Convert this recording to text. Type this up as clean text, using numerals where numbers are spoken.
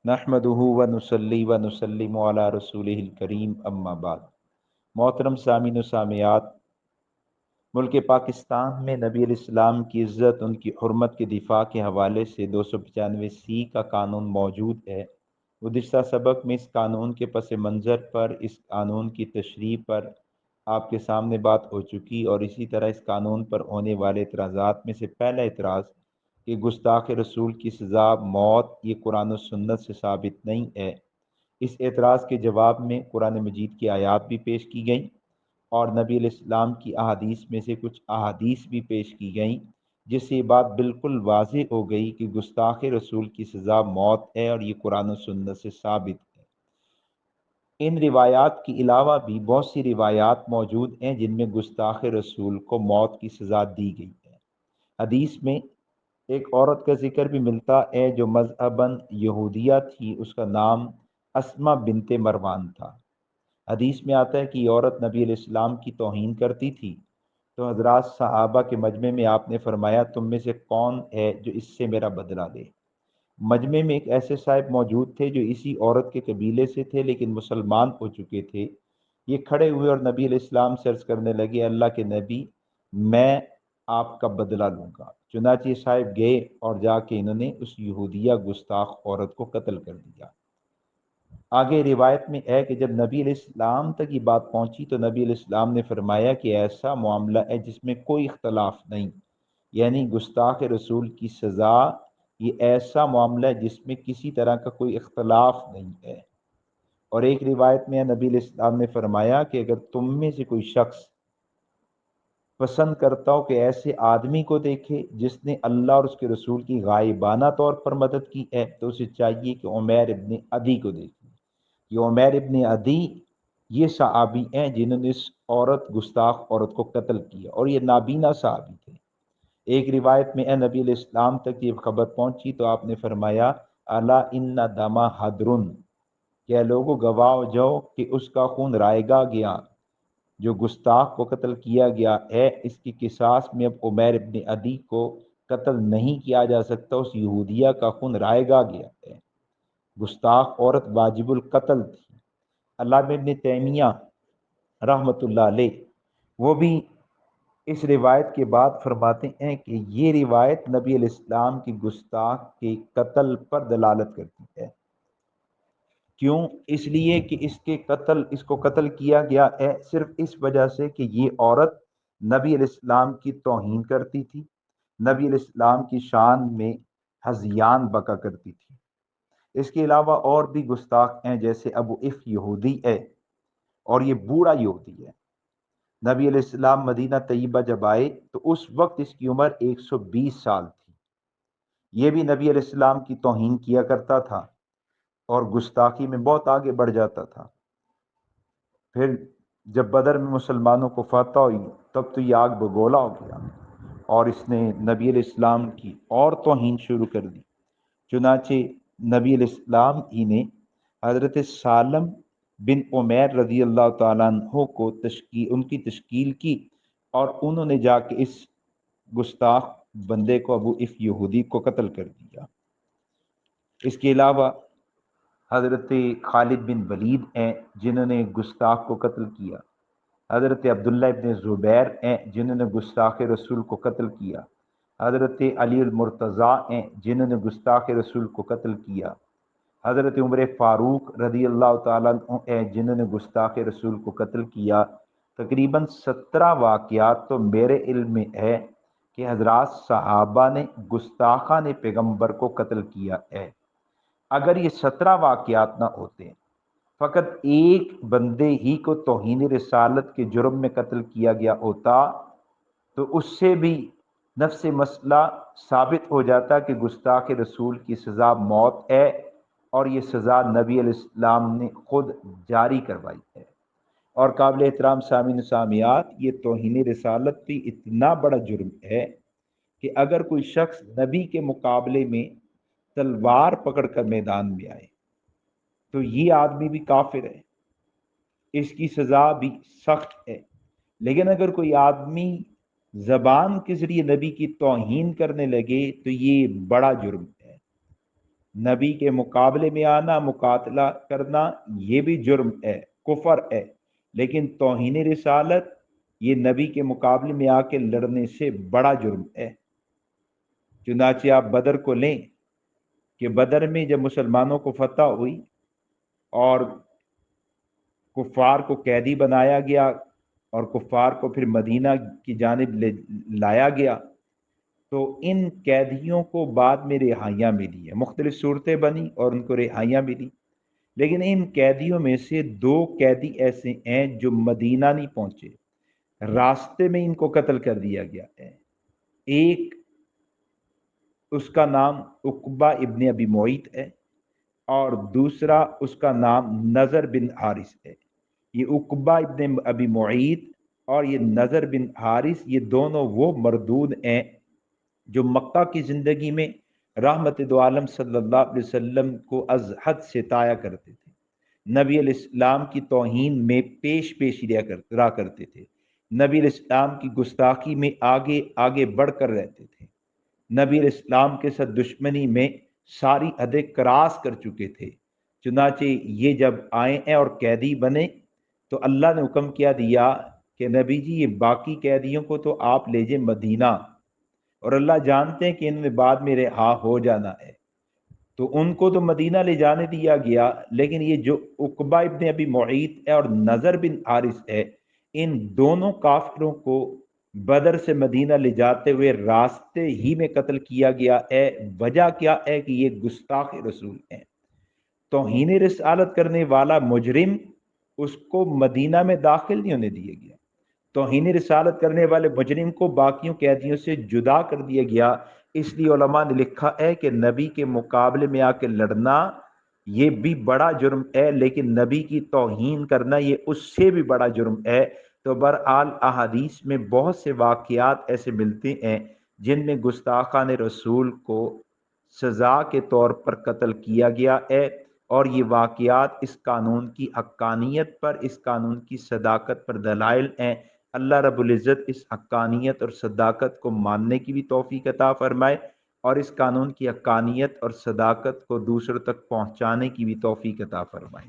نحمدہ و نصلی و نسلم علی رسولہ الکریم اما بعد۔ محترم سامعین و سامعات، ملک پاکستان میں نبی علیہ السلام کی عزت، ان کی حرمت کے دفاع کے حوالے سے 295 کا قانون موجود ہے۔ گزشتہ سبق میں اس قانون کے پس منظر پر، اس قانون کی تشریح پر آپ کے سامنے بات ہو چکی، اور اسی طرح اس قانون پر ہونے والے اعتراضات میں سے پہلا اعتراض کہ گستاخ رسول کی سزا موت، یہ قرآن و سنت سے ثابت نہیں ہے۔ اس اعتراض کے جواب میں قرآن مجید کی آیات بھی پیش کی گئیں اور نبی علیہ السلام کی احادیث میں سے کچھ احادیث بھی پیش کی گئیں، جس سے یہ بات بالکل واضح ہو گئی کہ گستاخ رسول کی سزا موت ہے اور یہ قرآن و سنت سے ثابت ہے۔ ان روایات کے علاوہ بھی بہت سی روایات موجود ہیں جن میں گستاخ رسول کو موت کی سزا دی گئی ہے۔ حدیث میں ایک عورت کا ذکر بھی ملتا ہے جو مذہباً یہودیہ تھی، اس کا نام اسما بنت مروان تھا۔ حدیث میں آتا ہے کہ یہ عورت نبی علیہ السلام کی توہین کرتی تھی، تو حضرات صحابہ کے مجمع میں آپ نے فرمایا تم میں سے کون ہے جو اس سے میرا بدلہ لے۔ مجمع میں ایک ایسے صاحب موجود تھے جو اسی عورت کے قبیلے سے تھے لیکن مسلمان ہو چکے تھے۔ یہ کھڑے ہوئے اور نبی علیہ السلام سے عرض کرنے لگے، اللہ کے نبی، میں آپ کا بدلہ لوں گا۔ چنانچہ یہ صاحب گئے اور جا کے انہوں نے اس یہودیہ گستاخ عورت کو قتل کر دیا۔ آگے روایت میں ہے کہ جب نبی علیہ السلام تک یہ بات پہنچی تو نبی علیہ السلام نے فرمایا کہ ایسا معاملہ ہے جس میں کوئی اختلاف نہیں، یعنی گستاخ رسول کی سزا یہ ایسا معاملہ ہے جس میں کسی طرح کا کوئی اختلاف نہیں ہے۔ اور ایک روایت میں نبی علیہ السلام نے فرمایا کہ اگر تم میں سے کوئی شخص پسند کرتا ہو کہ ایسے آدمی کو دیکھے جس نے اللہ اور اس کے رسول کی غائبانہ طور پر مدد کی ہے، تو اسے چاہیے کہ عمیر ابن عدی کو دیکھے۔ یہ عمیر ابن عدی یہ صحابی ہیں جنہوں نے اس گستاخ عورت کو قتل کیا، اور یہ نابینا صحابی تھے۔ ایک روایت میں نبی علیہ السلام تک یہ خبر پہنچی تو آپ نے فرمایا الا ان دما حدرن، کہ لوگوں گواہ ہو جاؤ کہ اس کا خون رائے گا گیا، جو گستاخ کو قتل کیا گیا ہے اس کی قصاص میں اب عمیر ابن عدی کو قتل نہیں کیا جا سکتا، اس یہودیہ کا خون رائے گا گیا ہے۔ گستاخ عورت واجب القتل تھی۔ علامہ ابن تیمیہ رحمۃ اللہ علیہ وہ بھی اس روایت کے بعد فرماتے ہیں کہ یہ روایت نبی علیہ السلام کی گستاخ کے قتل پر دلالت کرتی ہے۔ کیوں؟ اس لیے کہ اس کو قتل کیا گیا ہے صرف اس وجہ سے کہ یہ عورت نبی علیہ السلام کی توہین کرتی تھی، نبی علیہ السلام کی شان میں ہذیان بکا کرتی تھی۔ اس کے علاوہ اور بھی گستاخ ہیں، جیسے ابو اف یہودی ہے اور یہ بوڑھا یہودی ہے۔ نبی علیہ السلام مدینہ طیبہ جب آئے تو اس وقت اس کی عمر 120 سال تھی۔ یہ بھی نبی علیہ السلام کی توہین کیا کرتا تھا اور گستاخی میں بہت آگے بڑھ جاتا تھا۔ پھر جب بدر میں مسلمانوں کو فتح ہوئی تب تو یہ آگ بگولا ہو گیا اور اس نے نبی علیہ السلام کی اور توہین شروع کر دی۔ چنانچہ نبی علیہ السلام ہی نے حضرت سالم بن عمیر رضی اللہ تعالیٰ عنہ کو ان کی تشکیل کی اور انہوں نے جا کے اس گستاخ بندے کو ابو اف یہودی کو قتل کر دیا۔ اس کے علاوہ حضرت خالد بن ولید ہیں جنہوں نے گستاخ کو قتل کیا، حضرت عبداللہ ابن زبیر ہیں جنہوں نے گستاخ رسول کو قتل کیا، حضرت علی المرتضیٰ ہیں جنہوں نے گستاخ رسول کو قتل کیا، حضرت عمر فاروق رضی اللہ تعالیٰ عنہ ہیں جنہوں نے گستاخ رسول کو قتل کیا۔ تقریباً 17 واقعات تو میرے علم میں ہے کہ حضرات صحابہ نے گستاخان پیغمبر کو قتل کیا ہے۔ اگر یہ 17 واقعات نہ ہوتے، فقط ایک بندے ہی کو توہین رسالت کے جرم میں قتل کیا گیا ہوتا تو اس سے بھی نفس مسئلہ ثابت ہو جاتا کہ گستاخ رسول کی سزا موت ہے، اور یہ سزا نبی علیہ السلام نے خود جاری کروائی ہے۔ اور قابل احترام سامعین و سامعات، یہ توہین رسالت بھی اتنا بڑا جرم ہے کہ اگر کوئی شخص نبی کے مقابلے میں تلوار پکڑ کر میدان میں آئے تو یہ آدمی بھی کافر ہے، اس کی سزا بھی سخت ہے۔ لیکن اگر کوئی آدمی زبان کے ذریعے نبی کی توہین کرنے لگے تو یہ بڑا جرم ہے۔ نبی کے مقابلے میں آنا، مقاتلہ کرنا، یہ بھی جرم ہے، کفر ہے، لیکن توہین رسالت یہ نبی کے مقابلے میں آ کے لڑنے سے بڑا جرم ہے۔ چنانچہ آپ بدر کو لیں کہ بدر میں جب مسلمانوں کو فتح ہوئی اور کفار کو قیدی بنایا گیا اور کفار کو پھر مدینہ کی جانب لایا گیا، تو ان قیدیوں کو بعد میں رہائیاں ملی ہیں، مختلف صورتیں بنی اور ان کو رہائیاں ملی، لیکن ان قیدیوں میں سے 2 قیدی ایسے ہیں جو مدینہ نہیں پہنچے، راستے میں ان کو قتل کر دیا گیا ہے۔ ایک اس کا نام عقبہ ابن ابی معیط ہے اور دوسرا اس کا نام نضر بن حارث ہے۔ یہ عقبہ ابن ابی معیط اور یہ نضر بن حارث، یہ دونوں وہ مردود ہیں جو مکہ کی زندگی میں رحمت دو عالم صلی اللہ علیہ وسلم کو از حد ستایا کرتے تھے، نبی علیہ السلام کی توہین میں پیش رہا کرتے تھے، نبی علیہ السلام کی گستاخی میں آگے آگے بڑھ کر رہتے تھے، نبی علیہ السلام کے ساتھ دشمنی میں ساری حدیں کراس کر چکے تھے۔ چنانچہ یہ جب آئے ہیں اور قیدی بنے تو اللہ نے حکم کیا دیا کہ نبی جی یہ باقی قیدیوں کو تو آپ لے جائیں مدینہ، اور اللہ جانتے ہیں کہ ان میں بعد میں رہا ہو جانا ہے، تو ان کو تو مدینہ لے جانے دیا گیا، لیکن یہ جو عقبہ ابن ابی معیط ہے اور نضر بن حارث ہے، ان دونوں کافروں کو بدر سے مدینہ لے جاتے ہوئے راستے ہی میں قتل کیا گیا ہے۔ وجہ کیا ہے کہ یہ گستاخ رسول ہیں، توہین رسالت کرنے والا مجرم، اس کو مدینہ میں داخل نہیں ہونے دیا گیا، توہین رسالت کرنے والے مجرم کو باقیوں قیدیوں سے جدا کر دیا گیا۔ اس لیے علماء نے لکھا ہے کہ نبی کے مقابلے میں آ کے لڑنا یہ بھی بڑا جرم ہے، لیکن نبی کی توہین کرنا یہ اس سے بھی بڑا جرم ہے۔ تو بہرحال احادیث میں بہت سے واقعات ایسے ملتے ہیں جن میں گستاخان رسول کو سزا کے طور پر قتل کیا گیا ہے، اور یہ واقعات اس قانون کی حقانیت پر، اس قانون کی صداقت پر دلائل ہیں۔ اللہ رب العزت اس حقانیت اور صداقت کو ماننے کی بھی توفیق عطا فرمائے، اور اس قانون کی حقانیت اور صداقت کو دوسروں تک پہنچانے کی بھی توفیق عطا فرمائے۔